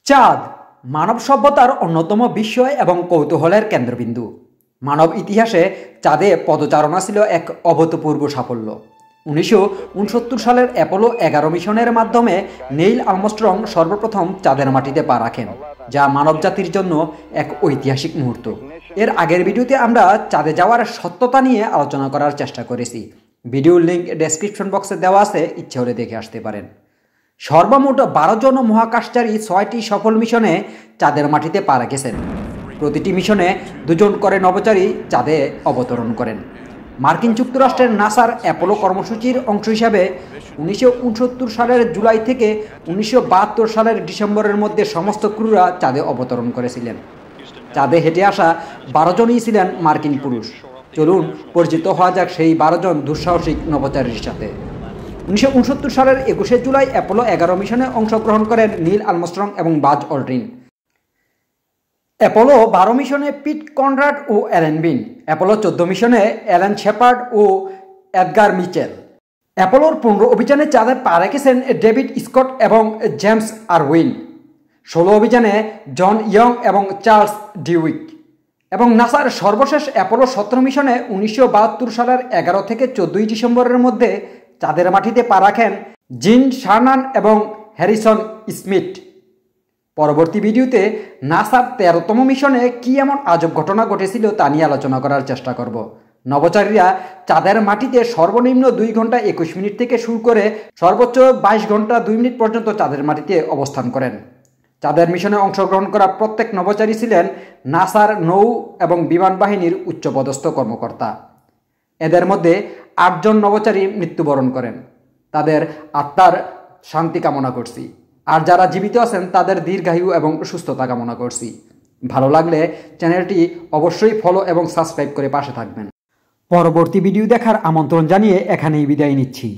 চাঁদ মানব সভ্যতার অন্যতম বিস্ময় এবং কৌতূহলের কেন্দ্রবিন্দু। মানব ইতিহাসে চাঁদে পদচারণা ছিল এক অভূতপূর্ব সাফল্য। 1969 সালের অ্যাপোলো 11 মিশনের মাধ্যমে নীল আর্মস্ট্রং সর্বপ্রথম চাঁদের মাটিতে পা রাখেন, যা মানবজাতির জন্য এক ঐতিহাসিক মুহূর্ত। এর আগের ভিডিওতে আমরা চাঁদে যাওয়ার সত্যতা নিয়ে আলোচনা করার চেষ্টা করেছি। ভিডিওর লিঙ্ক ডেসক্রিপশন বক্সে দেওয়া আছে, ইচ্ছে হলে দেখে আসতে পারেন। সর্বমোট 12 জন মহাকাশচারী 6টি সফল মিশনে চাঁদের মাটিতে পা রেখেছেন। প্রতিটি মিশনে 2 জন করে নভোচারী চাঁদে অবতরণ করেন। মার্কিন যুক্তরাষ্ট্রের নাসার অ্যাপোলো কর্মসূচির অংশ হিসাবে 1969 সালের জুলাই থেকে 1972 সালের ডিসেম্বরের মধ্যে সমস্ত ক্রুরা চাঁদে অবতরণ করেছিলেন। চাঁদে হেঁটে আসা 12 জনই ছিলেন মার্কিন পুরুষ। চলুন পরিচিত হওয়া যাক সেই 12 জন দুঃসাহসিক নভোচারীর সাথে। 1969 সালের 21শে জুলাই অ্যাপোলো 11 মিশনে অংশগ্রহণ করেন নীল আর্মস্ট্রং এবং বাজ অল্ড্রিন। অ্যাপোলো 12 মিশনে পিট কনরাড ও অ্যালেন বিন, অ্যাপোলো 14 মিশনে অ্যালান শেপার্ড ও এডগার মিচেল। অ্যাপোলোর 15 অভিযানে চাঁদে পা রেখেছেন ডেভিড স্কট এবং জেমস আরউইন। 16 অভিযানে জন ইয়ং এবং চার্লস ডিউইক। এবং নাসার সর্বশেষ অ্যাপোলো 17 মিশনে 1972 সালের 11 থেকে 14 ডিসেম্বরের মধ্যে চাঁদের মাটিতে পা রাখেন জিন শার্নান এবং হ্যারিসন স্মিথ। পরবর্তী ভিডিওতে নাসার 13তম মিশনে কি এমন আজব ঘটনা ঘটেছিল তা নিয়ে আলোচনা করার চেষ্টা করব। নভোচারীরা চাঁদের মাটিতে সর্বনিম্ন 2 ঘন্টা 21 মিনিট থেকে শুরু করে সর্বোচ্চ 22 ঘন্টা 2 মিনিট পর্যন্ত চাঁদের মাটিতে অবস্থান করেন। চাঁদের মিশনে অংশগ্রহণ করা প্রত্যেক নভোচারী ছিলেন নাসার নৌ এবং বিমান বাহিনীর উচ্চপদস্থ কর্মকর্তা। এদের মধ্যে 8 জন নভোচারী মৃত্যুবরণ করেন। তাদের আত্মার শান্তি কামনা করছি। আর যারা জীবিত আছেন তাদের দীর্ঘায়ু এবং সুস্থতা কামনা করছি। ভালো লাগলে চ্যানেলটি অবশ্যই ফলো এবং সাবস্ক্রাইব করে পাশে থাকবেন। পরবর্তী ভিডিও দেখার আমন্ত্রণ জানিয়ে এখানেই বিদায় নিচ্ছি।